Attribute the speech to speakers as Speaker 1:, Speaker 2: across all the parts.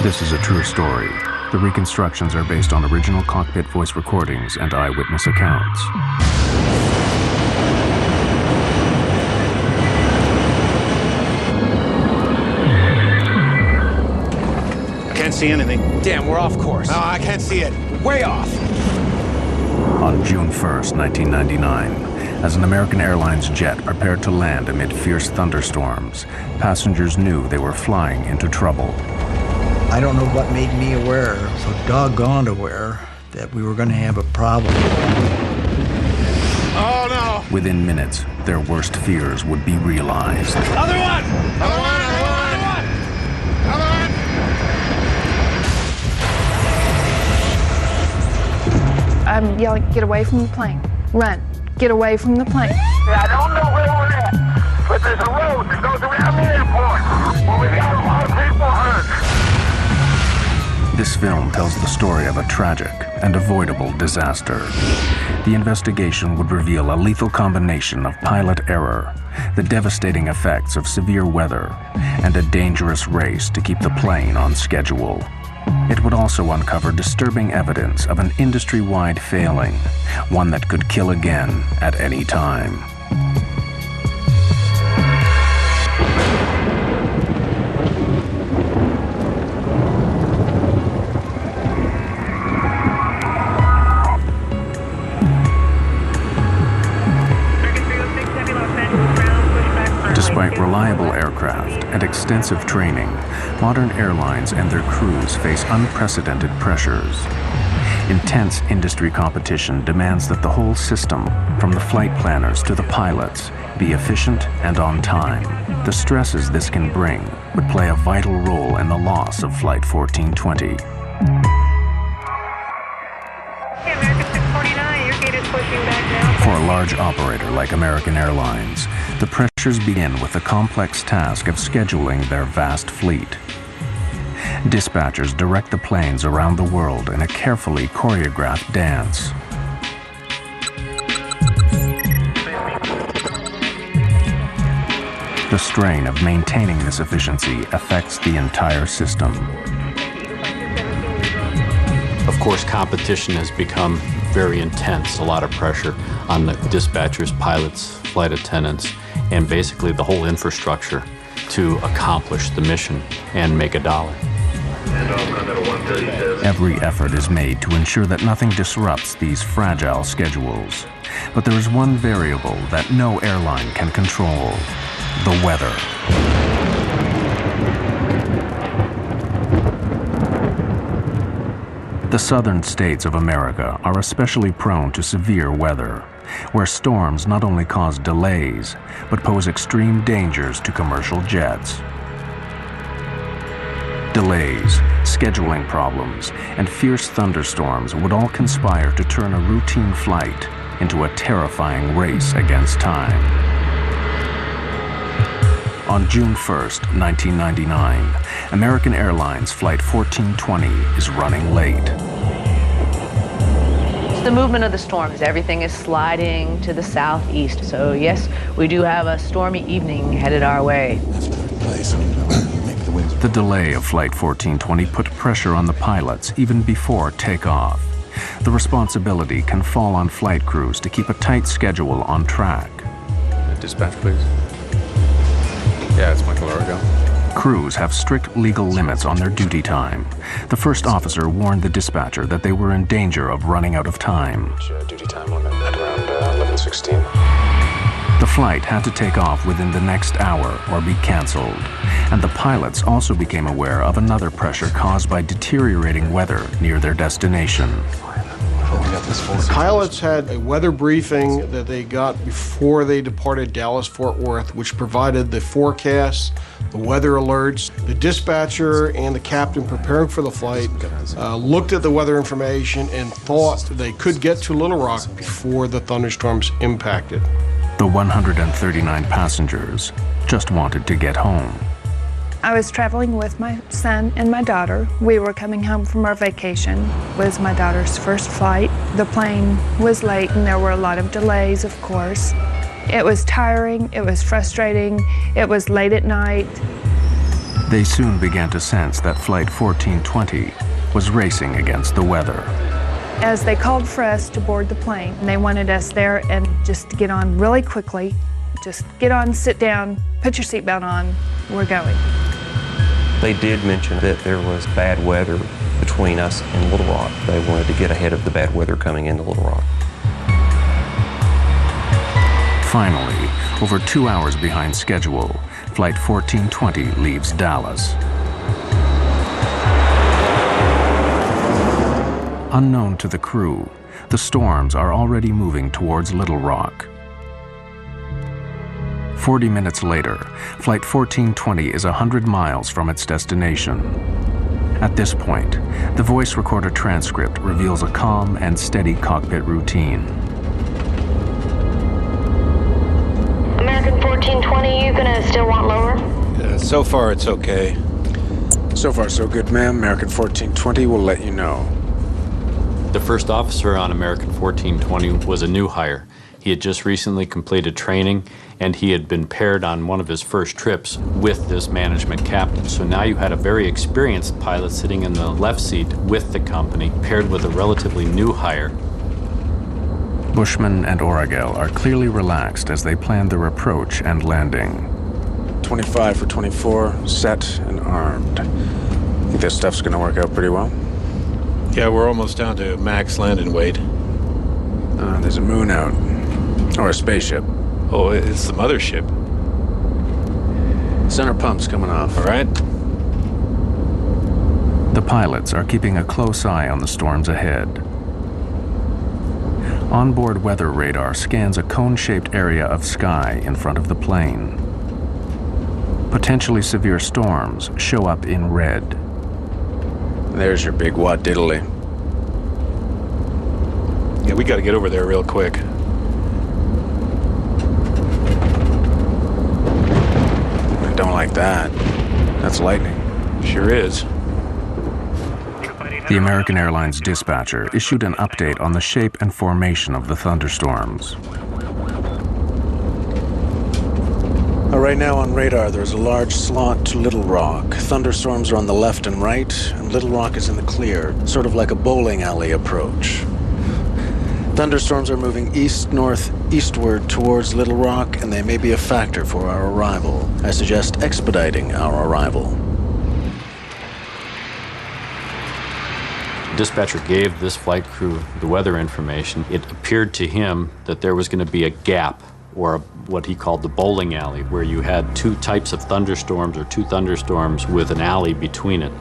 Speaker 1: This is a true story. The reconstructions are based on original cockpit voice recordings and eyewitness accounts.
Speaker 2: I can't see anything.
Speaker 3: Damn, we're off course.
Speaker 2: No, I can't see it.
Speaker 3: Way off.
Speaker 1: On June 1st, 1999, as an American Airlines jet prepared to land amid fierce thunderstorms, passengers knew they were flying into trouble.
Speaker 4: I don't know what made me aware, so doggone aware, that we were going to have a problem.
Speaker 2: Oh, no!
Speaker 1: Within minutes, their worst fears would be realized.
Speaker 2: Other one! Other one! Other one! Other one!
Speaker 5: I'm yelling, get away from the plane. Run. Get away from the plane.
Speaker 6: I don't know where we're at, but there's a road that goes around the airport where we got a lot of people hurt.
Speaker 1: This film tells the story of a tragic and avoidable disaster. The investigation would reveal a lethal combination of pilot error, the devastating effects of severe weather, and a dangerous race to keep the plane on schedule. It would also uncover disturbing evidence of an industry-wide failing, one that could kill again at any time. Despite reliable aircraft and extensive training, modern airlines and their crews face unprecedented pressures. Intense industry competition demands that the whole system, from the flight planners to the pilots, be efficient and on time. The stresses this can bring would play a vital role in the loss of Flight 1420. For a large operator like American Airlines, the pressures begin with the complex task of scheduling their vast fleet. Dispatchers direct the planes around the world in a carefully choreographed dance. The strain of maintaining this efficiency affects the entire system.
Speaker 7: Of course, competition has become very intense, a lot of pressure on the dispatchers, pilots, flight attendants, and basically the whole infrastructure to accomplish the mission and make a dollar.
Speaker 1: Every effort is made to ensure that nothing disrupts these fragile schedules. But there is one variable that no airline can control: the weather. The southern states of America are especially prone to severe weather, where storms not only cause delays, but pose extreme dangers to commercial jets. Delays, scheduling problems, and fierce thunderstorms would all conspire to turn a routine flight into a terrifying race against time. On June 1st, 1999, American Airlines Flight 1420 is running late.
Speaker 8: The movement of the storms, everything is sliding to the southeast. So yes, we do have a stormy evening headed our way.
Speaker 1: The delay of Flight 1420 put pressure on the pilots even before takeoff. The responsibility can fall on flight crews to keep a tight schedule on track.
Speaker 9: Dispatch, please. Yeah, it's Michael Arago.
Speaker 1: Crews have strict legal limits on their duty time. The first officer warned the dispatcher that they were in danger of running out of time.
Speaker 9: Duty time limit at around 11:16.
Speaker 1: The flight had to take off within the next hour or be canceled. And the pilots also became aware of another pressure caused by deteriorating weather near their destination.
Speaker 10: The pilots had a weather briefing that they got before they departed Dallas-Fort Worth, which provided the forecasts, the weather alerts. The dispatcher and the captain preparing for the flight looked at the weather information and thought they could get to Little Rock before the thunderstorms impacted.
Speaker 1: The 139 passengers just wanted to get home.
Speaker 5: I was traveling with my son and my daughter. We were coming home from our vacation. It was my daughter's first flight. The plane was late and there were a lot of delays, of course. It was tiring, it was frustrating, it was late at night.
Speaker 1: They soon began to sense that Flight 1420 was racing against the weather.
Speaker 5: As they called for us to board the plane, and they wanted us there and just to get on really quickly. Just get on, sit down, put your seatbelt on, we're going.
Speaker 3: They did mention that there was bad weather between us and Little Rock. They wanted to get ahead of the bad weather coming into Little Rock.
Speaker 1: Finally, over 2 hours behind schedule, Flight 1420 leaves Dallas. Unknown to the crew, the storms are already moving towards Little Rock. 40 minutes later, Flight 1420 is 100 miles from its destination. At this point, the voice recorder transcript reveals a calm and steady cockpit routine.
Speaker 11: American 1420, you gonna still want lower?
Speaker 9: So far, it's okay.
Speaker 2: So far, so good, ma'am. American 1420 will let you know.
Speaker 7: The first officer on American 1420 was a new hire. He had just recently completed training, and he had been paired on one of his first trips with this management captain. So now you had a very experienced pilot sitting in the left seat with the company, paired with a relatively new hire.
Speaker 1: Bushman and Oragel are clearly relaxed as they plan their approach and landing.
Speaker 2: 25 for 24, set and armed. Think this stuff's gonna work out pretty well?
Speaker 9: Yeah, we're almost down to max landing weight.
Speaker 2: There's a moon out. Or a spaceship.
Speaker 9: Oh, it's the mothership.
Speaker 2: Center pump's coming off.
Speaker 9: All right.
Speaker 1: The pilots are keeping a close eye on the storms ahead. Onboard weather radar scans a cone-shaped area of sky in front of the plane. Potentially severe storms show up in red.
Speaker 2: There's your big wad diddly.
Speaker 9: Yeah, we got to get over there real quick.
Speaker 2: I don't like that. That's lightning.
Speaker 9: Sure is.
Speaker 1: The American Airlines dispatcher issued an update on the shape and formation of the thunderstorms.
Speaker 2: Right now on radar, there's a large slant to Little Rock. Thunderstorms are on the left and right, and Little Rock is in the clear, sort of like a bowling alley approach. Thunderstorms are moving east-northeastward towards Little Rock, and they may be a factor for our arrival. I suggest expediting our arrival.
Speaker 7: Dispatcher gave this flight crew the weather information. It appeared to him that there was going to be a gap, or what he called the bowling alley, where you had two types of thunderstorms, or two thunderstorms with an alley between it.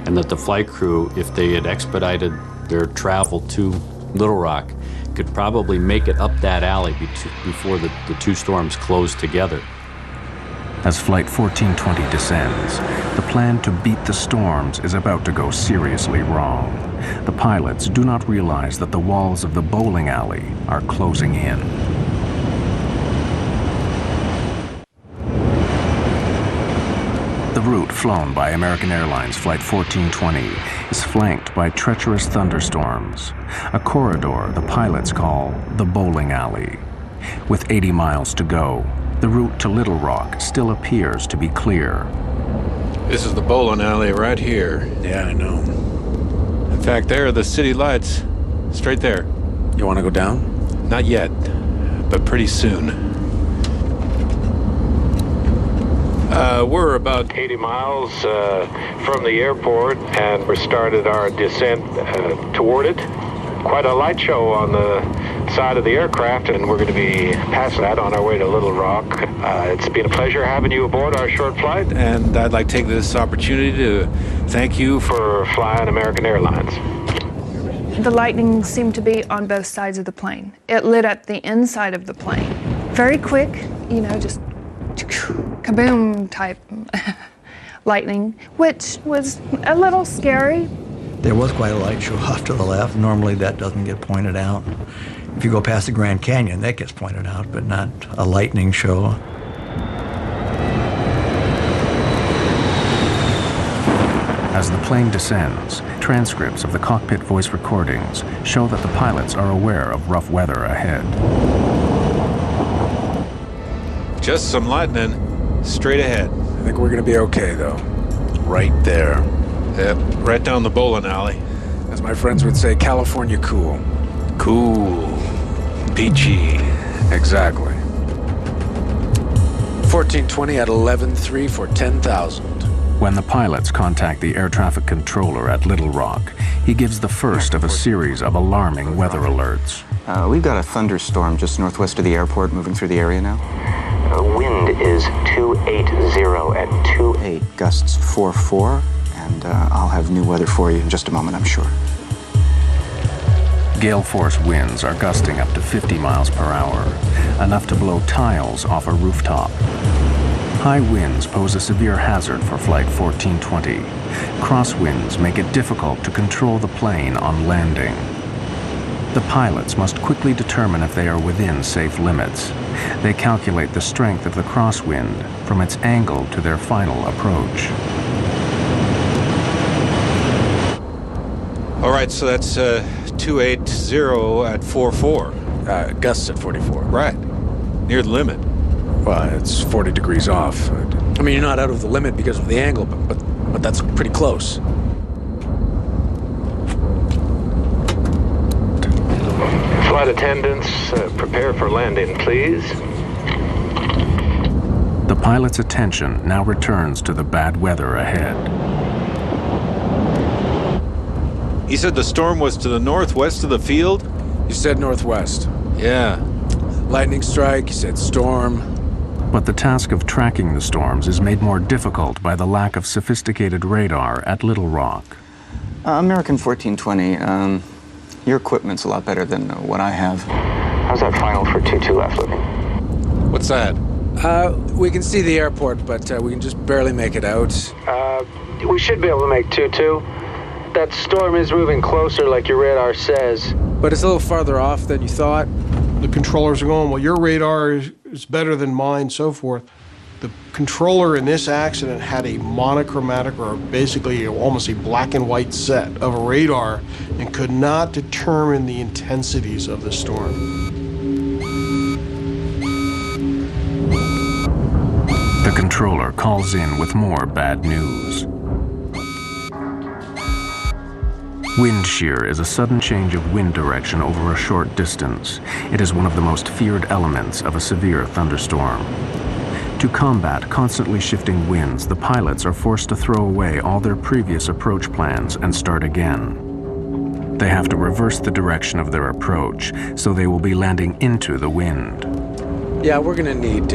Speaker 7: And that the flight crew, if they had expedited their travel to Little Rock, could probably make it up that alley before the two storms closed together.
Speaker 1: As Flight 1420 descends, the plan to beat the storms is about to go seriously wrong. The pilots do not realize that the walls of the bowling alley are closing in. The route flown by American Airlines Flight 1420 is flanked by treacherous thunderstorms, a corridor the pilots call the bowling alley. With 80 miles to go, the route to Little Rock still appears to be clear.
Speaker 9: This is the bowling alley right here.
Speaker 2: Yeah, I know.
Speaker 9: In fact, there are the city lights. Straight there.
Speaker 2: You want to go down?
Speaker 9: Not yet, but pretty soon. We're about 80 miles from the airport, and we started our descent toward it. Quite a light show on the side of the aircraft, and we're going to be past that on our way to Little Rock. It's been a pleasure having you aboard our short flight, and I'd like to take this opportunity to thank you for flying American Airlines.
Speaker 5: The lightning seemed to be on both sides of the plane. It lit up the inside of the plane. Very quick, just kaboom type lightning, which was a little scary.
Speaker 4: There was quite a light show off to the left. Normally that doesn't get pointed out. If you go past the Grand Canyon, that gets pointed out, but not a lightning show.
Speaker 1: As the plane descends, transcripts of the cockpit voice recordings show that the pilots are aware of rough weather ahead.
Speaker 9: Just some lightning straight ahead.
Speaker 2: I think we're going to be okay, though. right there.
Speaker 9: Yep, right down the bowling alley.
Speaker 2: As my friends would say, California cool.
Speaker 9: Cool. Peachy.
Speaker 2: Exactly. 1420 at 11.3 for 10,000.
Speaker 1: When the pilots contact the air traffic controller at Little Rock, he gives the first of a series of alarming weather alerts.
Speaker 12: We've got a thunderstorm just northwest of the airport moving through the area now.
Speaker 13: Wind is 280 at
Speaker 12: 2.8, gusts 4.4, and I'll have new weather for you in just a moment, I'm sure.
Speaker 1: Gale force winds are gusting up to 50 miles per hour, enough to blow tiles off a rooftop. High winds pose a severe hazard for Flight 1420. Crosswinds make it difficult to control the plane on landing. The pilots must quickly determine if they are within safe limits. They calculate the strength of the crosswind from its angle to their final approach.
Speaker 9: All right, so that's 280 at 4.4.
Speaker 2: Gusts at 44.
Speaker 9: Right, near the limit.
Speaker 2: Well, it's 40 degrees off. I mean, you're not out of the limit because of the angle, but that's pretty close.
Speaker 9: Flight attendants, prepare for landing, please.
Speaker 1: The pilot's attention now returns to the bad weather ahead.
Speaker 9: He said the storm was to the northwest of the field?
Speaker 2: You said northwest.
Speaker 9: Yeah.
Speaker 2: Lightning strike, you said storm.
Speaker 1: But the task of tracking the storms is made more difficult by the lack of sophisticated radar at Little Rock.
Speaker 12: American 1420, your equipment's a lot better than what I have.
Speaker 13: How's that final for 22 left looking?
Speaker 9: What's that?
Speaker 2: We can see the airport, but we can just barely make it out.
Speaker 14: We should be able to make 22. That storm is moving closer like your radar says.
Speaker 2: But it's a little farther off than you thought.
Speaker 10: The controllers are going, well, your radar is better than mine, so forth. The controller in this accident had a monochromatic, or basically almost a black and white set of a radar, and could not determine the intensities of the storm.
Speaker 1: The controller calls in with more bad news. Wind shear is a sudden change of wind direction over a short distance. It is one of the most feared elements of a severe thunderstorm. To combat constantly shifting winds, the pilots are forced to throw away all their previous approach plans and start again. They have to reverse the direction of their approach, so they will be landing into the wind.
Speaker 2: Yeah, we're gonna need,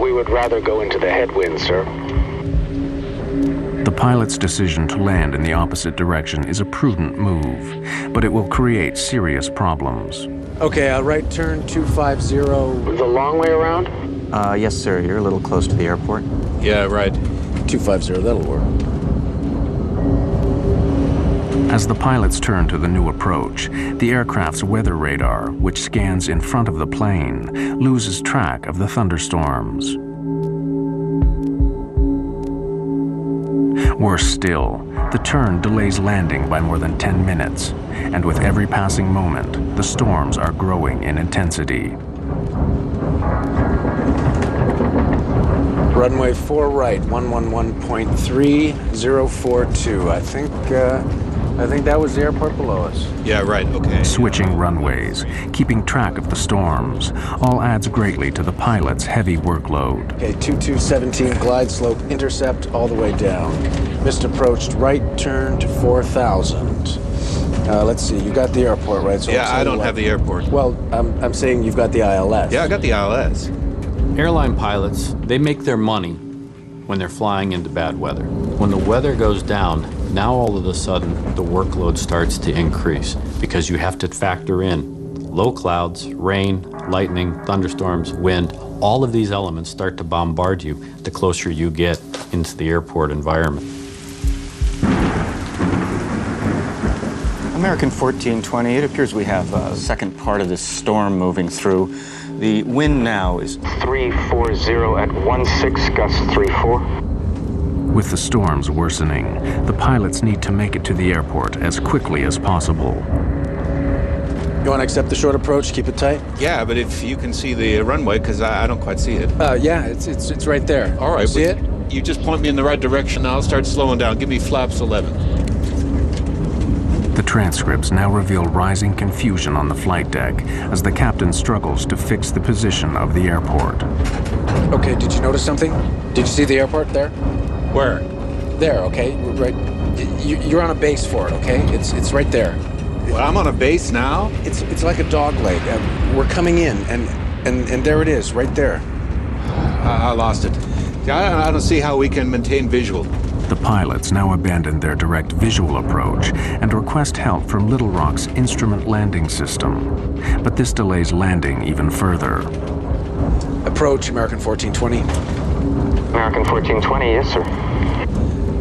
Speaker 14: We would rather go into the headwind, sir.
Speaker 1: The pilot's decision to land in the opposite direction is a prudent move, but it will create serious problems.
Speaker 2: Okay, right turn 250.
Speaker 14: The long way around?
Speaker 12: Yes, sir, you're a little close to the airport.
Speaker 9: Yeah, right.
Speaker 2: 250, that'll work.
Speaker 1: As the pilots turn to the new approach, the aircraft's weather radar, which scans in front of the plane, loses track of the thunderstorms. Worse still, the turn delays landing by more than 10 minutes, and with every passing moment, the storms are growing in intensity.
Speaker 2: Runway 4 right, 111.3042. I think that was the airport below us.
Speaker 9: Yeah, right, okay.
Speaker 1: Switching runways, keeping track of the storms, all adds greatly to the pilot's heavy workload.
Speaker 2: Okay, 2217 glide slope intercept all the way down. Missed approached right turn to 4000. Let's see, you got the airport, right? So
Speaker 9: Yeah, I don't have the airport.
Speaker 2: Well, I'm saying you've got the ILS.
Speaker 9: Yeah, I got the ILS.
Speaker 7: Airline pilots, they make their money when they're flying into bad weather. When the weather goes down, now all of a sudden the workload starts to increase because you have to factor in low clouds, rain, lightning, thunderstorms, wind. All of these elements start to bombard you the closer you get into the airport environment.
Speaker 12: American 1420, it appears we have a second part of this storm moving through. The wind now is
Speaker 13: 340 at 16, gusts 3.4.
Speaker 1: With the storms worsening, the pilots need to make it to the airport as quickly as possible.
Speaker 2: You want to accept the short approach, keep it tight?
Speaker 9: Yeah, but if you can see the runway, because I don't quite see it.
Speaker 2: Yeah, it's right there.
Speaker 9: All right.
Speaker 2: See it?
Speaker 9: You just point me in the right direction, I'll start slowing down. Give me flaps 11.
Speaker 1: The transcripts now reveal rising confusion on the flight deck as the captain struggles to fix the position of the airport.
Speaker 2: Okay, did you notice something? Did you see the airport there?
Speaker 9: Where?
Speaker 2: There, okay, right. You're on a base for it, okay? It's right there.
Speaker 9: Well, I'm on a base now?
Speaker 2: It's like a dog leg. We're coming in, and there it is, right there.
Speaker 9: I lost it. I don't see how we can maintain visual.
Speaker 1: The pilots now abandon their direct visual approach and request help from Little Rock's instrument landing system. But this delays landing even further.
Speaker 2: Approach, American 1420.
Speaker 13: American 1420, yes, sir.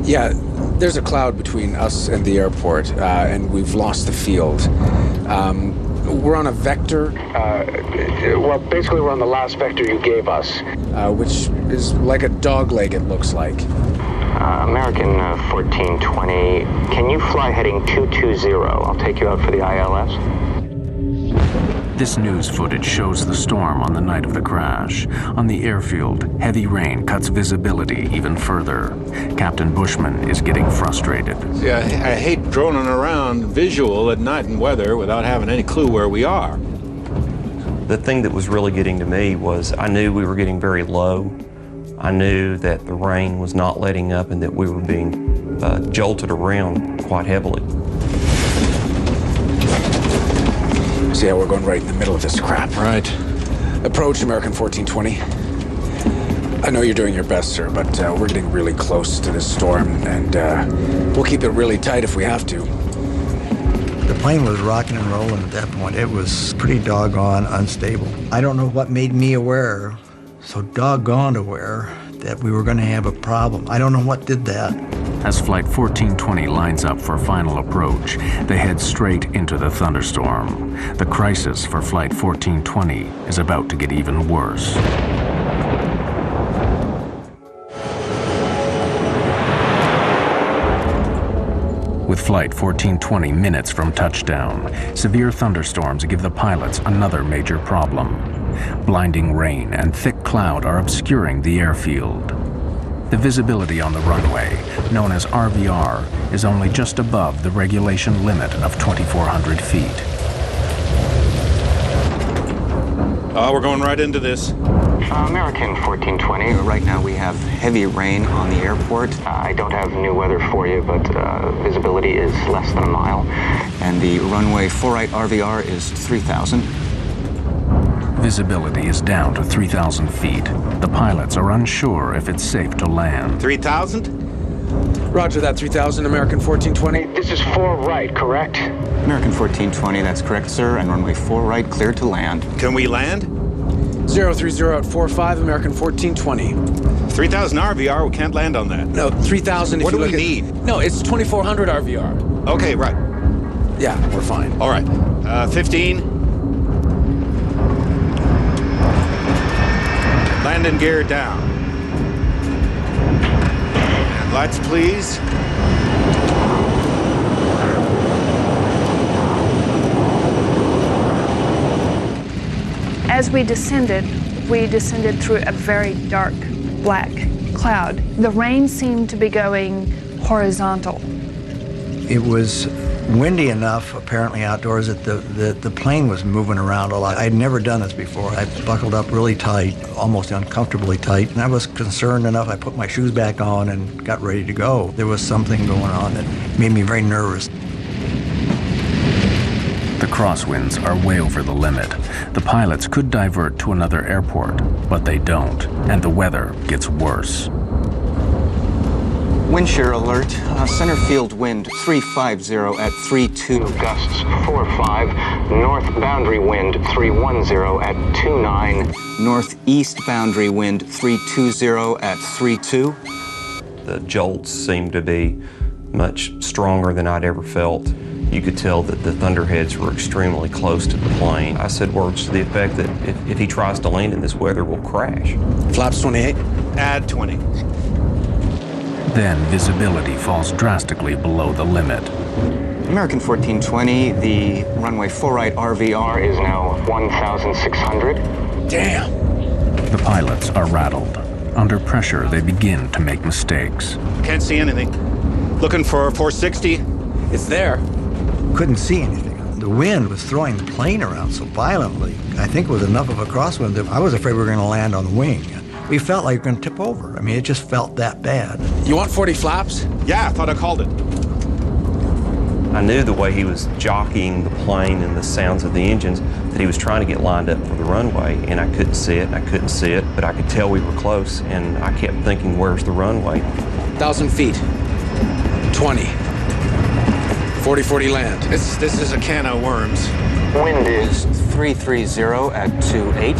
Speaker 2: Yeah, there's a cloud between us and the airport, and we've lost the field. We're on a vector.
Speaker 14: Well, basically, we're on the last vector you gave us.
Speaker 2: Which is like a dog leg, it looks like.
Speaker 13: American 1420, can you fly heading 220? I'll take you out for the ILS.
Speaker 1: This news footage shows the storm on the night of the crash. On the airfield, heavy rain cuts visibility even further. Captain Bushman is getting frustrated.
Speaker 9: See, I hate droning around visual at night and weather without having any clue where we are.
Speaker 3: The thing that was really getting to me was I knew we were getting very low. I knew that the rain was not letting up and that we were being jolted around quite heavily.
Speaker 2: See how we're going right in the middle of this crap.
Speaker 9: Right.
Speaker 2: Approach, American 1420. I know you're doing your best, sir, but we're getting really close to this storm, and we'll keep it really tight if we have to.
Speaker 4: The plane was rocking and rolling at that point. It was pretty doggone unstable. I don't know what made me aware, so doggone aware, that we were going to have a problem. I don't know what did that.
Speaker 1: As Flight 1420 lines up for final approach, they head straight into the thunderstorm. The crisis for Flight 1420 is about to get even worse. With Flight 1420 minutes from touchdown, severe thunderstorms give the pilots another major problem. Blinding rain and thick cloud are obscuring the airfield. The visibility on the runway, known as RVR, is only just above the regulation limit of 2,400 feet.
Speaker 9: We're going right into this.
Speaker 13: American 1420, right now we have heavy rain on the airport. I don't have new weather for you, but visibility is less than a mile. And the runway 4-right RVR is 3,000.
Speaker 1: Visibility is down to 3,000 feet. The pilots are unsure if it's safe to land.
Speaker 9: 3,000?
Speaker 2: Roger that, 3,000, American 1420.
Speaker 14: This is 4 right, correct?
Speaker 12: American 1420, that's correct, sir. And runway 4 right, clear to land.
Speaker 9: Can we land?
Speaker 2: 030 at 45, American 1420.
Speaker 9: 3,000 RVR, we can't land on that.
Speaker 2: No, 3,000 if
Speaker 9: what
Speaker 2: you
Speaker 9: do
Speaker 2: look
Speaker 9: we
Speaker 2: at...
Speaker 9: need?
Speaker 2: No, it's 2,400 RVR.
Speaker 9: Okay, right.
Speaker 2: Yeah, we're fine.
Speaker 9: All right. 15. Landing gear down. And lights, please.
Speaker 5: As we descended through a very dark black cloud. The rain seemed to be going horizontal.
Speaker 4: It was windy enough, apparently outdoors, that the plane was moving around a lot. I'd never done this before. I buckled up really tight, almost uncomfortably tight, and I was concerned enough. I put my shoes back on and got ready to go. There was something going on that made me very nervous.
Speaker 1: The crosswinds are way over the limit. The pilots could divert to another airport, but they don't, and the weather gets worse.
Speaker 12: Wind shear alert. Center field wind 350 at 32.
Speaker 13: Gusts 4-5. North boundary wind 310 at 29.
Speaker 12: Northeast boundary wind 320 at 32.
Speaker 3: The jolts seemed to be much stronger than I'd ever felt. You could tell that the thunderheads were extremely close to the plane. I said words to the effect that if he tries to land in this weather, we'll crash.
Speaker 2: Flaps 28.
Speaker 9: Add 20.
Speaker 1: Then visibility falls drastically below the limit.
Speaker 12: American 1420, the runway 4 right RVR
Speaker 13: is now 1,600.
Speaker 2: Damn.
Speaker 1: The pilots are rattled. Under pressure, they begin to make mistakes.
Speaker 15: Can't see anything. Looking for 460.
Speaker 16: It's there.
Speaker 4: Couldn't see anything. The wind was throwing the plane around so violently. I think it was enough of a crosswind that I was afraid we were going to land on the wing. We felt like we were going to tip over. I mean, it just felt that bad.
Speaker 16: You want 40 flaps?
Speaker 15: Yeah, I thought I called it.
Speaker 3: I knew the way he was jockeying the plane and the sounds of the engines that he was trying to get lined up for the runway, and I couldn't see it, and I couldn't see it, but I could tell we were close, and I kept thinking, where's the runway?
Speaker 16: 1,000 feet. 20. 40-40 land.
Speaker 15: This is a can of worms.
Speaker 13: Wind is 330 at 28.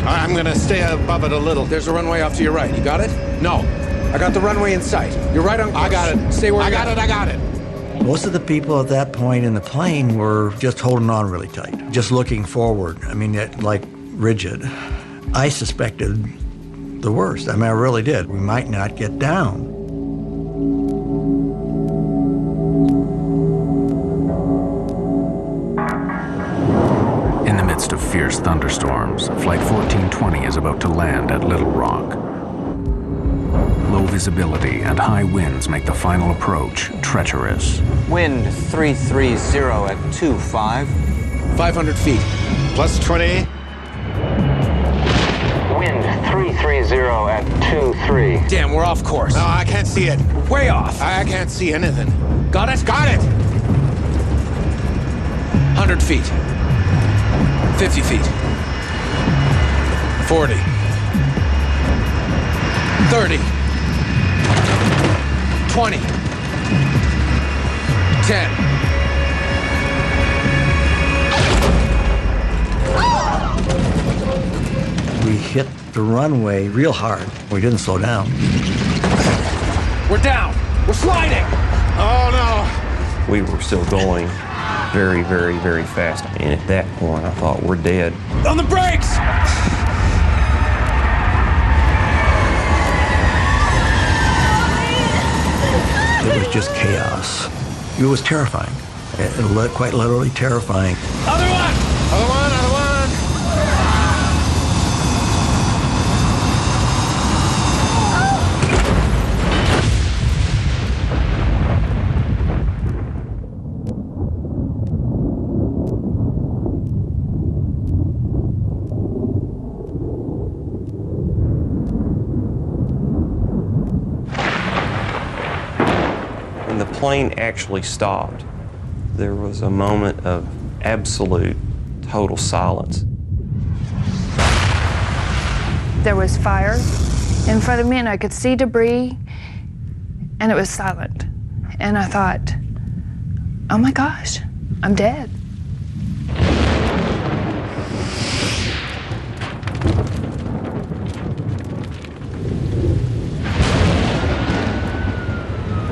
Speaker 15: I'm going to stay above it a little.
Speaker 16: There's a runway off to your right. You got it? No. I got the runway in sight. You're right on course.
Speaker 15: I got it.
Speaker 16: Stay where
Speaker 15: I
Speaker 16: you
Speaker 15: got it. I got it.
Speaker 4: Most of the people at that point in the plane were just holding on really tight, just looking forward. I mean, like rigid. I suspected the worst. I mean, I really did. We might not get down.
Speaker 1: In the midst of fierce thunderstorms, Flight 1420 is about to land at Little Rock. Low visibility and high winds make the final approach treacherous.
Speaker 13: Wind 330 at 25.
Speaker 16: 500 feet.
Speaker 15: Plus 20.
Speaker 13: Wind 330 at 23.
Speaker 16: Damn, we're off course.
Speaker 15: No, I can't see it.
Speaker 16: Way off.
Speaker 15: I can't see anything.
Speaker 16: Got it?
Speaker 15: Got it!
Speaker 16: 100 feet. 50 feet. 40. 30. 20. 10.
Speaker 4: We hit the runway real hard. We didn't slow down.
Speaker 16: We're down. We're sliding.
Speaker 15: Oh, no.
Speaker 3: We were still going very, very, very fast. And at that point, I thought, we're dead.
Speaker 16: On the brakes!
Speaker 4: It was just chaos. It was terrifying. Quite literally terrifying.
Speaker 16: Other one!
Speaker 15: Other one, other one.
Speaker 3: When the plane actually stopped, there was a moment of absolute, total silence.
Speaker 5: There was fire in front of me, and I could see debris, and it was silent. And I thought, oh my gosh, I'm dead.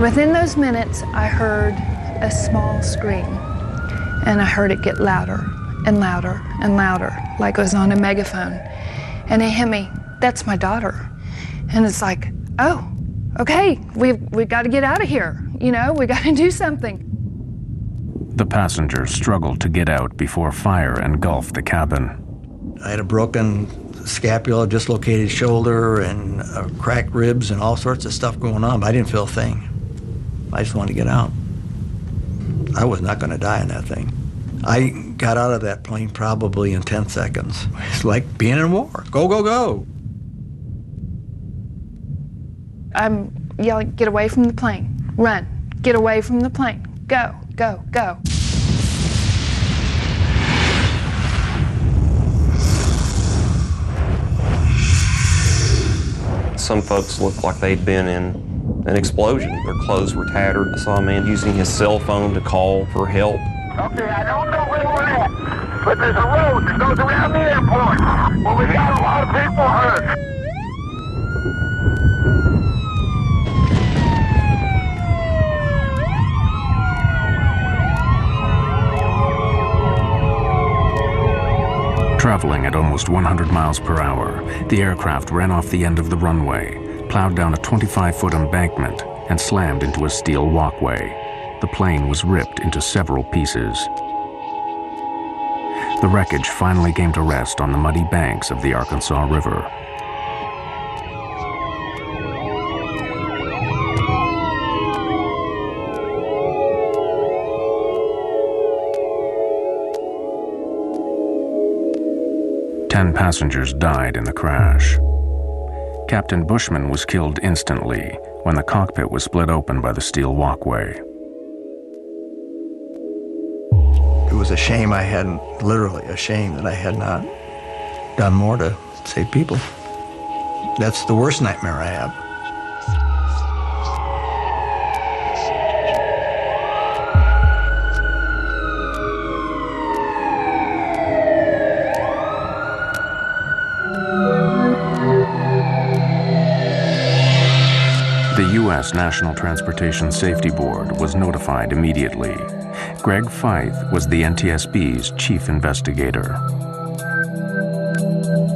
Speaker 5: Within those minutes, I heard a small scream, and I heard it get louder and louder and louder, like it was on a megaphone. And it hit me, that's my daughter. And it's like, oh, okay, we've got to get out of here. You know, we got to do something.
Speaker 1: The passengers struggled to get out before fire engulfed the cabin.
Speaker 4: I had a broken scapula, dislocated shoulder, and cracked ribs, and all sorts of stuff going on, but I didn't feel a thing. I just wanted to get out. I was not going to die in that thing. I got out of that plane probably in 10 seconds. It's like being in war. Go, go, go.
Speaker 5: I'm yelling, get away from the plane. Run. Get away from the plane. Go, go, go.
Speaker 3: Some folks looked like they'd been in an explosion. Their clothes were tattered. I saw a man using his cell phone to call for help.
Speaker 6: Okay, I don't know where we're at, but there's a road that goes around the airport. Well, we got a lot of people hurt.
Speaker 1: Traveling at almost 100 miles per hour, the aircraft ran off the end of the runway, plowed down a 25-foot embankment, and slammed into a steel walkway. The plane was ripped into several pieces. The wreckage finally came to rest on the muddy banks of the Arkansas River. 10 passengers died in the crash. Captain Bushman was killed instantly when the cockpit was split open by the steel walkway.
Speaker 4: It was a shame literally a shame that I had not done more to save people. That's the worst nightmare I have.
Speaker 1: The U.S. National Transportation Safety Board was notified immediately. Greg Feith was the NTSB's chief investigator.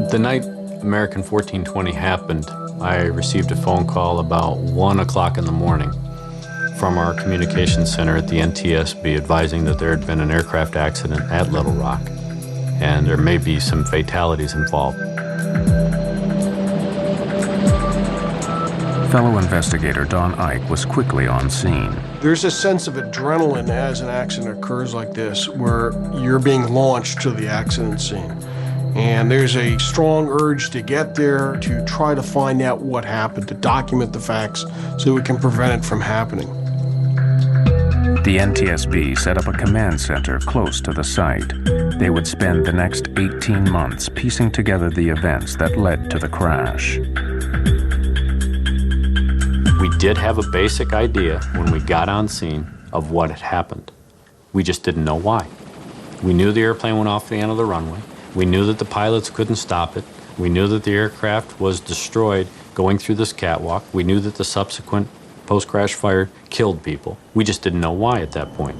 Speaker 7: The night American 1420 happened, I received a phone call about 1 o'clock in the morning from our communications center at the NTSB advising that there had been an aircraft accident at Little Rock and there may be some fatalities involved.
Speaker 1: Fellow investigator Don Ike was quickly on scene.
Speaker 10: There's a sense of adrenaline as an accident occurs like this, where you're being launched to the accident scene. And there's a strong urge to get there, to try to find out what happened, to document the facts so we can prevent it from happening.
Speaker 1: The NTSB set up a command center close to the site. They would spend the next 18 months piecing together the events that led to the crash.
Speaker 7: We did have a basic idea when we got on scene of what had happened. We just didn't know why. We knew the airplane went off the end of the runway. We knew that the pilots couldn't stop it. We knew that the aircraft was destroyed going through this catwalk. We knew that the subsequent post-crash fire killed people. We just didn't know why at that point.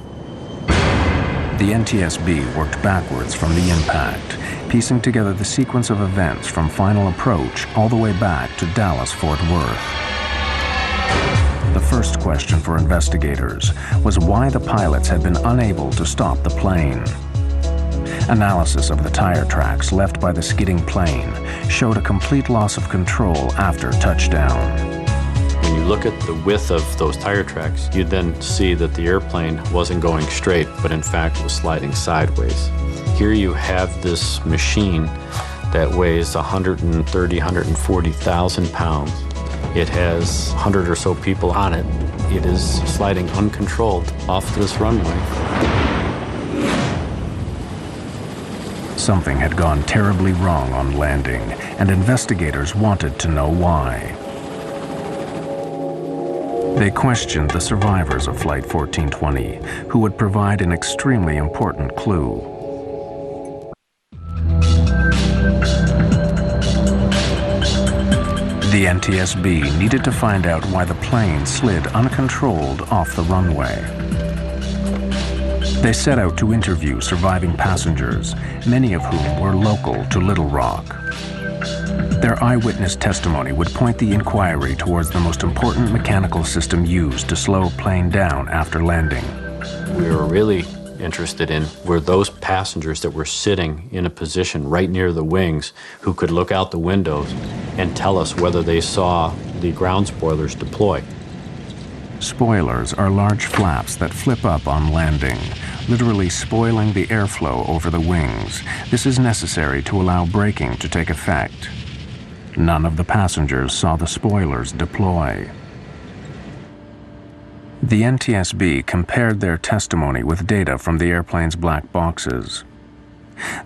Speaker 1: The NTSB worked backwards from the impact, piecing together the sequence of events from final approach all the way back to Dallas-Fort Worth. The first question for investigators was why the pilots had been unable to stop the plane. Analysis of the tire tracks left by the skidding plane showed a complete loss of control after touchdown.
Speaker 7: When you look at the width of those tire tracks, you then see that the airplane wasn't going straight, but in fact was sliding sideways. Here you have this machine that weighs 130,000, 140,000 pounds. It has 100 or so people on it. It is sliding uncontrolled off this runway.
Speaker 1: Something had gone terribly wrong on landing, and investigators wanted to know why. They questioned the survivors of Flight 1420, who would provide an extremely important clue. The NTSB needed to find out why the plane slid uncontrolled off the runway. They set out to interview surviving passengers, many of whom were local to Little Rock. Their eyewitness testimony would point the inquiry towards the most important mechanical system used to slow a plane down after landing.
Speaker 7: We were really interested in were those passengers that were sitting in a position right near the wings who could look out the windows and tell us whether they saw the ground spoilers deploy.
Speaker 1: Spoilers are large flaps that flip up on landing, literally spoiling the airflow over the wings. This is necessary to allow braking to take effect. None of the passengers saw the spoilers deploy. The NTSB compared their testimony with data from the airplane's black boxes.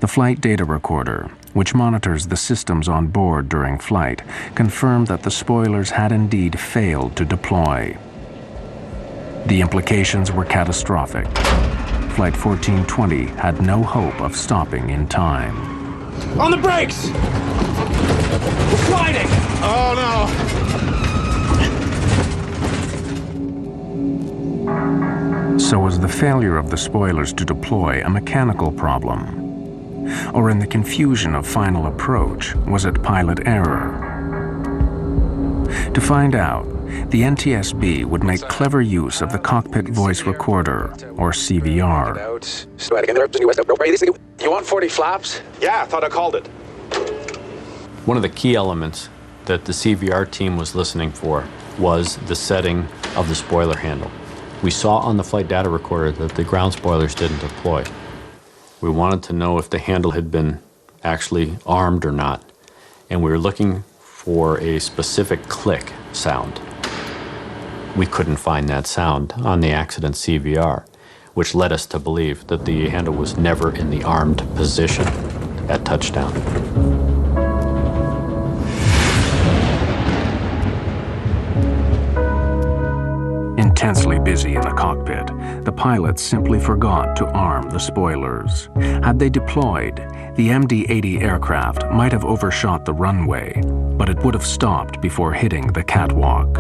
Speaker 1: The flight data recorder, which monitors the systems on board during flight, confirmed that the spoilers had indeed failed to deploy. The implications were catastrophic. Flight 1420 had no hope of stopping in time.
Speaker 15: On the brakes! We're sliding! Oh no!
Speaker 1: So was the failure of the spoilers to deploy a mechanical problem? Or in the confusion of final approach, was it pilot error? To find out, the NTSB would make clever use of the cockpit voice recorder, or CVR.
Speaker 14: You want 40 flaps?
Speaker 15: Yeah, I thought I called it.
Speaker 7: One of the key elements that the CVR team was listening for was the setting of the spoiler handle. We saw on the flight data recorder that the ground spoilers didn't deploy. We wanted to know if the handle had been actually armed or not. And we were looking for a specific click sound. We couldn't find that sound on the accident CVR, which led us to believe that the handle was never in the armed position at touchdown.
Speaker 1: Intensely busy in the cockpit, the pilots simply forgot to arm the spoilers. Had they deployed, the MD-80 aircraft might have overshot the runway, but it would have stopped before hitting the catwalk.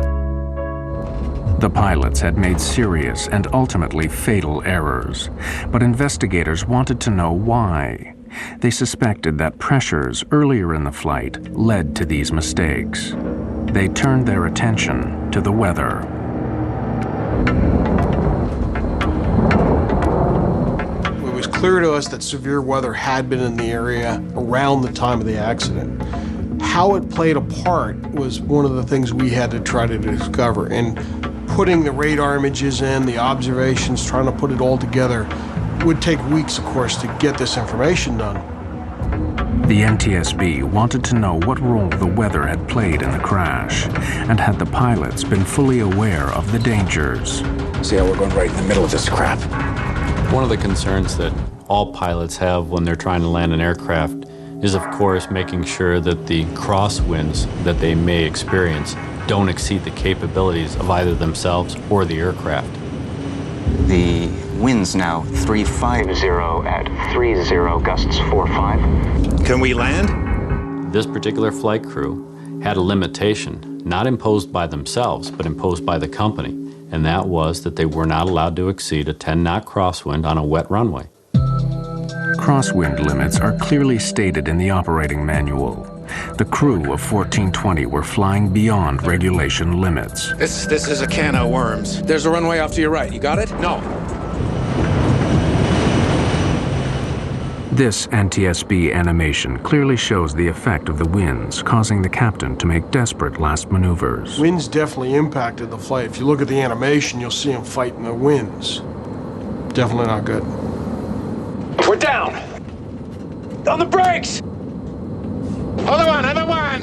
Speaker 1: The pilots had made serious and ultimately fatal errors, but investigators wanted to know why. They suspected that pressures earlier in the flight led to these mistakes. They turned their attention to the weather.
Speaker 10: It was clear to us that severe weather had been in the area around the time of the accident. How it played a part was one of the things we had to try to discover. And putting the radar images in, the observations, trying to put it all together, would take weeks, of course, to get this information done.
Speaker 1: The NTSB wanted to know what role the weather had played in the crash, and had the pilots been fully aware of the dangers.
Speaker 2: See how we're going right in the middle of this crap?
Speaker 7: One of the concerns that all pilots have when they're trying to land an aircraft is, of course, making sure that the crosswinds that they may experience don't exceed the capabilities of either themselves or the aircraft.
Speaker 13: The wind's now 350 at 30, gusts 4-5.
Speaker 15: Can we land?
Speaker 7: This particular flight crew had a limitation, not imposed by themselves, but imposed by the company, and that was that they were not allowed to exceed a 10-knot crosswind on a wet runway.
Speaker 1: Crosswind limits are clearly stated in the operating manual. The crew of 1420 were flying beyond regulation limits.
Speaker 16: This is a can of worms. There's a runway off to your right. You got it?
Speaker 15: No.
Speaker 1: This NTSB animation clearly shows the effect of the winds, causing the captain to make desperate last maneuvers.
Speaker 10: Winds definitely impacted the flight. If you look at the animation, you'll see him fighting the winds. Definitely not good.
Speaker 15: We're down. On the brakes. Other one.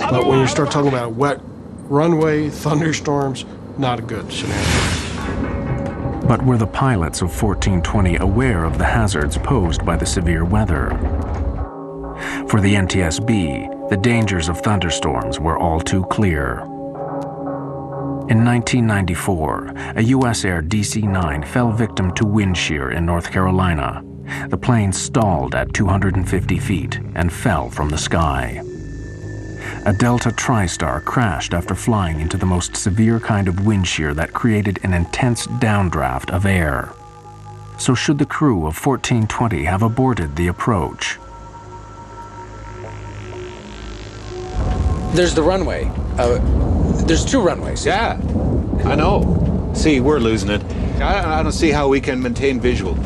Speaker 10: But when you start talking about a wet runway, thunderstorms, not a good scenario.
Speaker 1: But were the pilots of 1420 aware of the hazards posed by the severe weather? For the NTSB, the dangers of thunderstorms were all too clear. In 1994, a U.S. Air DC-9 fell victim to wind shear in North Carolina. The plane stalled at 250 feet and fell from the sky. A Delta TriStar crashed after flying into the most severe kind of wind shear that created an intense downdraft of air. So should the crew of 1420 have aborted the approach?
Speaker 16: There's the runway. There's two runways.
Speaker 15: Yeah, I know. See, we're losing it. I don't see how we can maintain visual.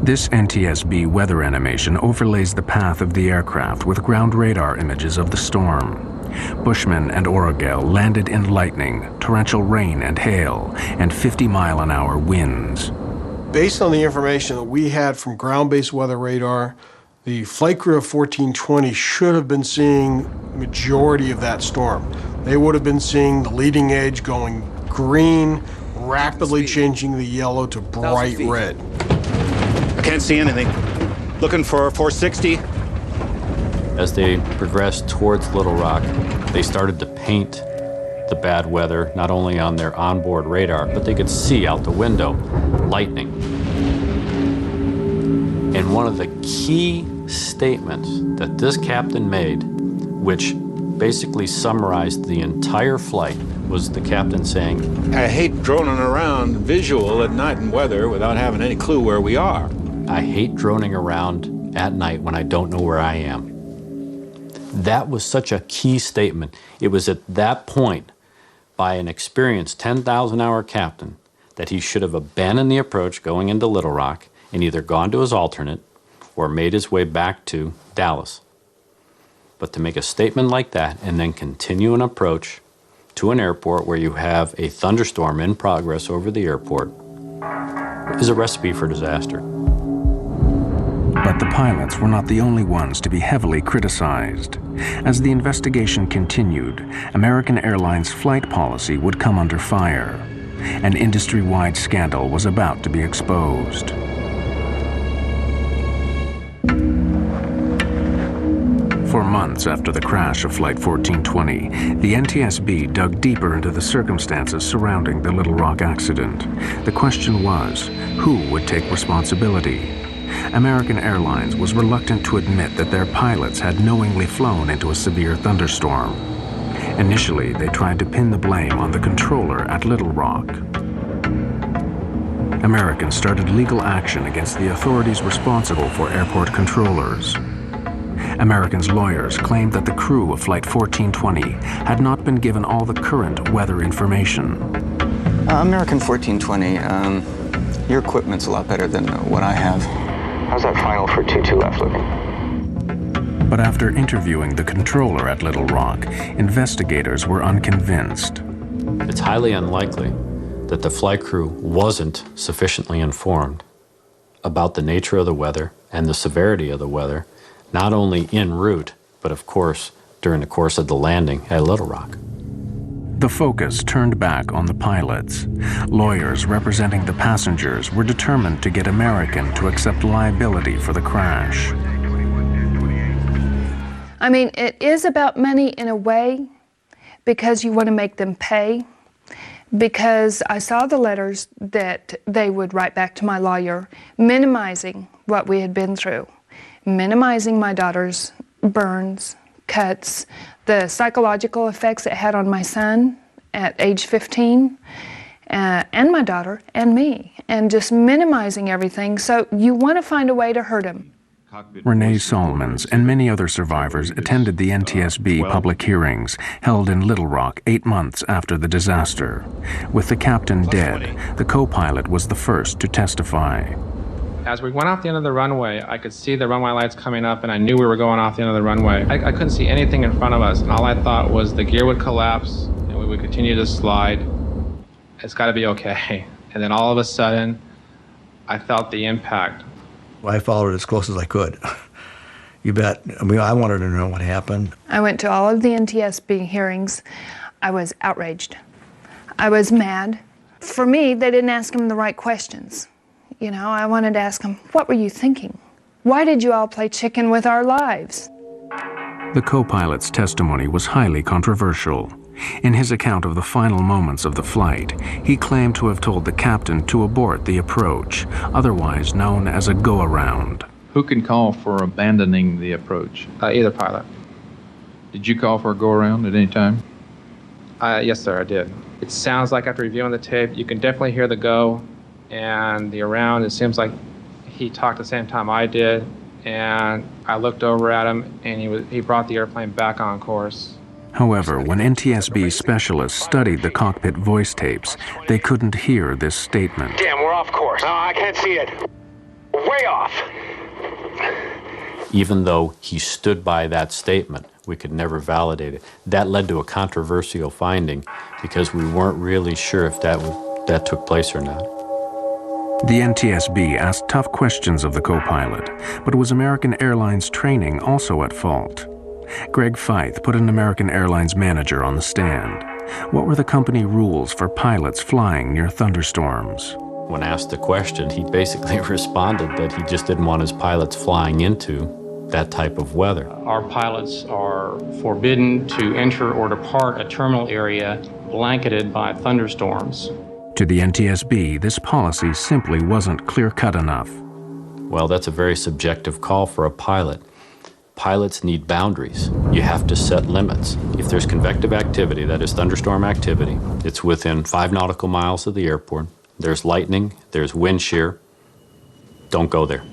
Speaker 1: This NTSB weather animation overlays the path of the aircraft with ground radar images of the storm. Bushman and Orogel landed in lightning, torrential rain and hail, and 50-mile-an-hour winds.
Speaker 10: Based on the information that we had from ground-based weather radar, the flight crew of 1420 should have been seeing the majority of that storm. They would have been seeing the leading edge going green, rapidly changing the yellow to bright red.
Speaker 15: Can't see anything. Looking for 460.
Speaker 7: As they progressed towards Little Rock, they started to paint the bad weather not only on their onboard radar, but they could see out the window lightning. And one of the key statements that this captain made, which basically summarized the entire flight, was the captain saying,
Speaker 15: I hate droning around visual at night in weather without having any clue where we are.
Speaker 7: I hate droning around at night when I don't know where I am. That was such a key statement. It was at that point, by an experienced 10,000-hour captain, that he should have abandoned the approach going into Little Rock and either gone to his alternate or made his way back to Dallas. But to make a statement like that and then continue an approach to an airport where you have a thunderstorm in progress over the airport is a recipe for disaster.
Speaker 1: But the pilots were not the only ones to be heavily criticized. As the investigation continued, American Airlines flight policy would come under fire. An industry-wide scandal was about to be exposed. For months after the crash of Flight 1420, the NTSB dug deeper into the circumstances surrounding the Little Rock accident. The question was, who would take responsibility? American Airlines was reluctant to admit that their pilots had knowingly flown into a severe thunderstorm. Initially, they tried to pin the blame on the controller at Little Rock. Americans started legal action against the authorities responsible for airport controllers. Americans' lawyers claimed that the crew of Flight 1420 had not been given all the current weather information.
Speaker 13: American 1420, your equipment's a lot better than what I have. How's that final for 22 left looking?
Speaker 1: But after interviewing the controller at Little Rock, investigators were unconvinced.
Speaker 7: It's highly unlikely that the flight crew wasn't sufficiently informed about the nature of the weather and the severity of the weather, not only en route, but of course during the course of the landing at Little Rock.
Speaker 1: The focus turned back on the pilots. Lawyers representing the passengers were determined to get American to accept liability for the crash.
Speaker 5: I mean, it is about money in a way, because you want to make them pay. Because I saw the letters that they would write back to my lawyer, minimizing what we had been through, minimizing my daughter's burns, cuts, the psychological effects it had on my son at age 15, and my daughter and me, and just minimizing everything. So you want to find a way to hurt him.
Speaker 1: Renee Solomons and many other survivors attended the NTSB public hearings held in Little Rock 8 months after the disaster. With the captain dead, the co-pilot was the first to testify.
Speaker 17: As we went off the end of the runway, I could see the runway lights coming up, and I knew we were going off the end of the runway. I couldn't see anything in front of us, and all I thought was the gear would collapse, and we would continue to slide. It's got to be okay. And then all of a sudden, I felt the impact.
Speaker 4: I followed it as close as I could. You bet. I mean, I wanted to know what happened.
Speaker 5: I went to all of the NTSB hearings. I was outraged. I was mad. For me, they didn't ask him the right questions. You know, I wanted to ask him, what were you thinking? Why did you all play chicken with our lives?
Speaker 1: The co-pilot's testimony was highly controversial. In his account of the final moments of the flight, he claimed to have told the captain to abort the approach, otherwise known as a go-around.
Speaker 18: Who can call for abandoning the approach?
Speaker 17: Either pilot.
Speaker 18: Did you call for a go-around at any time?
Speaker 17: Yes, sir, I did. It sounds like after reviewing the tape, you can definitely hear the go. And the around, it seems like he talked the same time I did, and I looked over at him, and he brought the airplane back on course.
Speaker 1: However, when NTSB specialists studied the cockpit voice tapes, they couldn't hear this statement.
Speaker 6: Damn, we're off course. No, I can't see it. Way off.
Speaker 7: Even though he stood by that statement, we could never validate it. That led to a controversial finding because we weren't really sure if that took place or not.
Speaker 1: The NTSB asked tough questions of the co-pilot, but was American Airlines training also at fault? Greg Feith put an American Airlines manager on the stand. What were the company rules for pilots flying near thunderstorms?
Speaker 7: When asked the question, he basically responded that he just didn't want his pilots flying into that type of weather.
Speaker 17: Our pilots are forbidden to enter or depart a terminal area blanketed by thunderstorms.
Speaker 1: To the NTSB, this policy simply wasn't clear-cut enough.
Speaker 7: Well, that's a very subjective call for a pilot. Pilots need boundaries. You have to set limits. If there's convective activity, that is thunderstorm activity, it's within 5 nautical miles of the airport. There's lightning, there's wind shear. Don't go there.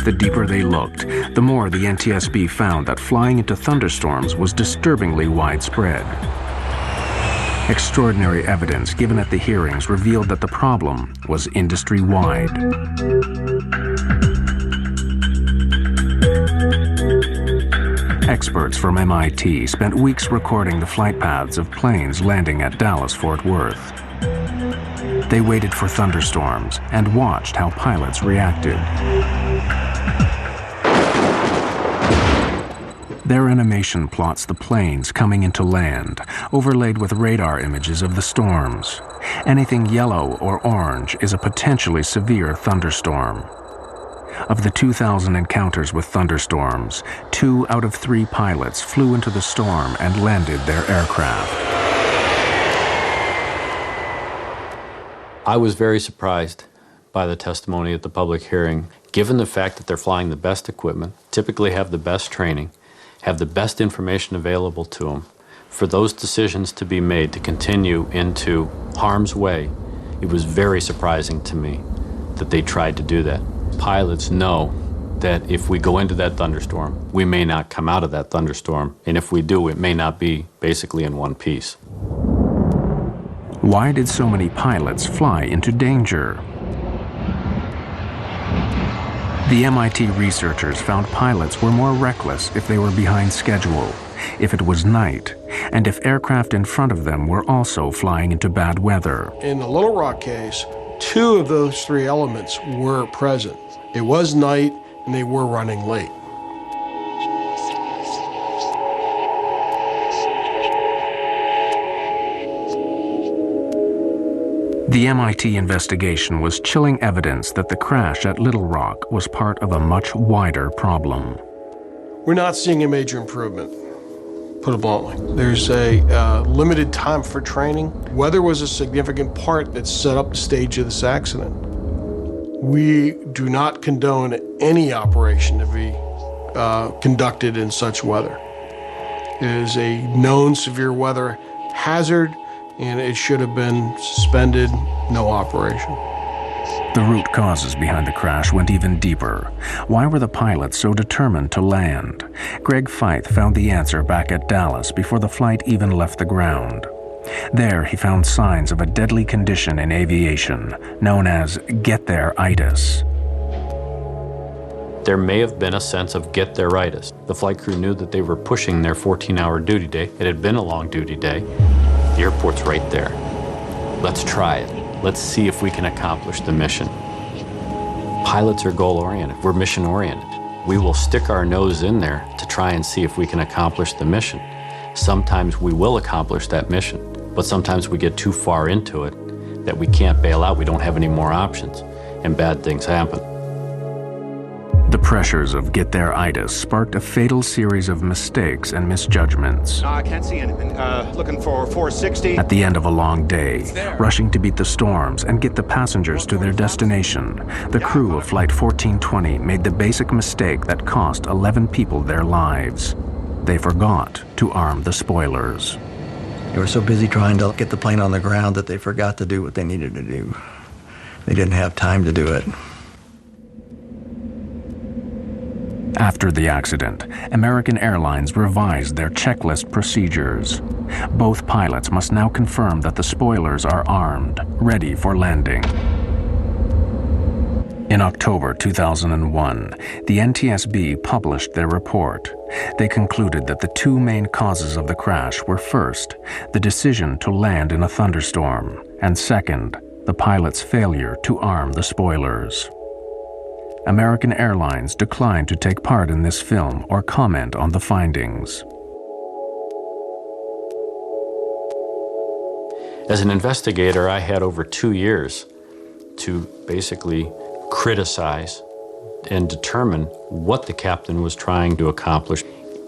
Speaker 1: The deeper they looked, the more the NTSB found that flying into thunderstorms was disturbingly widespread. Extraordinary evidence given at the hearings revealed that the problem was industry-wide. Experts from MIT spent weeks recording the flight paths of planes landing at Dallas-Fort Worth. They waited for thunderstorms and watched how pilots reacted. Their animation plots the planes coming into land, overlaid with radar images of the storms. Anything yellow or orange is a potentially severe thunderstorm. Of the 2,000 encounters with thunderstorms, 2 out of 3 pilots flew into the storm and landed their aircraft.
Speaker 7: I was very surprised by the testimony at the public hearing, given the fact that they're flying the best equipment, typically have the best training, have the best information available to them. For those decisions to be made to continue into harm's way, it was very surprising to me that they tried to do that. Pilots know that if we go into that thunderstorm, we may not come out of that thunderstorm, and if we do, it may not be basically in one piece.
Speaker 1: Why did so many pilots fly into danger? The MIT researchers found pilots were more reckless if they were behind schedule, if it was night, and if aircraft in front of them were also flying into bad weather.
Speaker 10: In the Little Rock case, 2 of those 3 elements were present. It was night, and they were running late.
Speaker 1: The MIT investigation was chilling evidence that the crash at Little Rock was part of a much wider problem.
Speaker 10: We're not seeing a major improvement, put it bluntly. There's a limited time for training. Weather was a significant part that set up the stage of this accident. We do not condone any operation to be conducted in such weather. It is a known severe weather hazard, and it should have been suspended, no operation.
Speaker 1: The root causes behind the crash went even deeper. Why were the pilots so determined to land? Greg Feith found the answer back at Dallas before the flight even left the ground. There, he found signs of a deadly condition in aviation, known as get-there-itis.
Speaker 7: There may have been a sense of get-there-itis. The flight crew knew that they were pushing their 14-hour duty day. It had been a long duty day. The airport's right there. Let's try it. Let's see if we can accomplish the mission. Pilots are goal-oriented. We're mission-oriented. We will stick our nose in there to try and see if we can accomplish the mission. Sometimes we will accomplish that mission, but sometimes we get too far into it that we can't bail out. We don't have any more options, and bad things happen.
Speaker 1: The pressures of get-there-itis sparked a fatal series of mistakes and misjudgments.
Speaker 16: I can't see anything. Looking for 460.
Speaker 1: At the end of a long day, rushing to beat the storms and get the passengers to their destination, the crew of Flight 1420 made the basic mistake that cost 11 people their lives. They forgot to arm the spoilers.
Speaker 4: They were so busy trying to get the plane on the ground that they forgot to do what they needed to do. They didn't have time to do it.
Speaker 1: After the accident, American Airlines revised their checklist procedures. Both pilots must now confirm that the spoilers are armed, ready for landing. In October 2001, the NTSB published their report. They concluded that the 2 main causes of the crash were first, the decision to land in a thunderstorm, and second, the pilot's failure to arm the spoilers. American Airlines declined to take part in this film or comment on the findings.
Speaker 7: As an investigator, I had over 2 years to basically criticize and determine what the captain was trying to accomplish.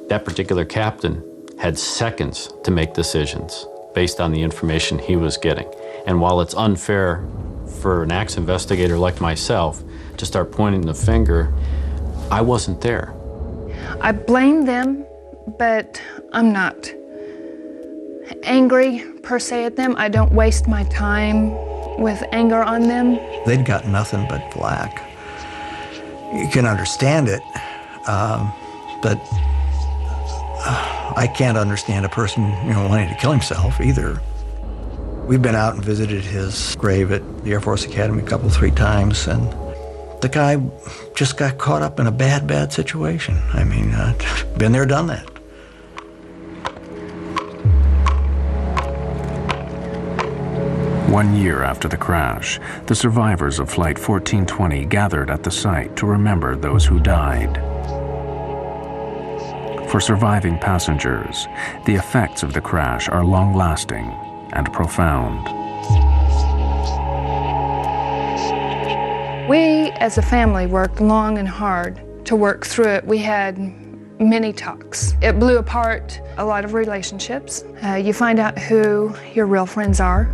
Speaker 7: That particular captain had seconds to make decisions based on the information he was getting. And while it's unfair for an acts investigator like myself to start pointing the finger, I wasn't there.
Speaker 5: I blame them, but I'm not angry per se at them. I don't waste my time with anger on them.
Speaker 4: They'd got nothing but flack. You can understand it, but I can't understand a person, wanting to kill himself either. We've been out and visited his grave at the Air Force Academy a couple, 3 times, and The guy just got caught up in a bad situation. I mean, been there, done that.
Speaker 1: One year after the crash, the survivors of Flight 1420 gathered at the site to remember those who died. For surviving passengers, the effects of the crash are long-lasting and profound.
Speaker 5: We, as a family, worked long and hard to work through it. We had many talks. It blew apart a lot of relationships. You find out who your real friends are.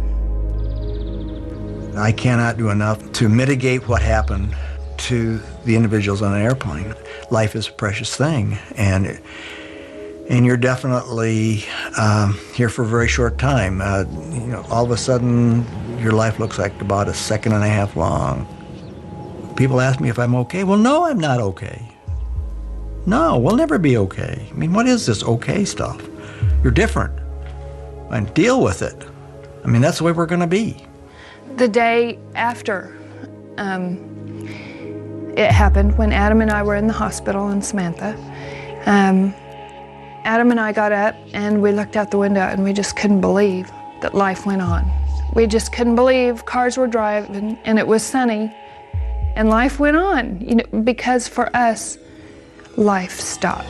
Speaker 4: I cannot do enough to mitigate what happened to the individuals on an airplane. Life is a precious thing, and you're definitely here for a very short time. You know, all of a sudden, your life looks like about a second and a half long. People ask me if I'm okay. Well, no, I'm not okay. No, we'll never be okay. I mean, what is this okay stuff? You're different, and deal with it. I mean, that's the way we're going to be.
Speaker 5: The day after it happened, when Adam and I were in the hospital in Samantha, Adam and I got up and we looked out the window and we just couldn't believe that life went on. We just couldn't believe cars were driving and it was sunny and life went on, you know, because for us, life stopped.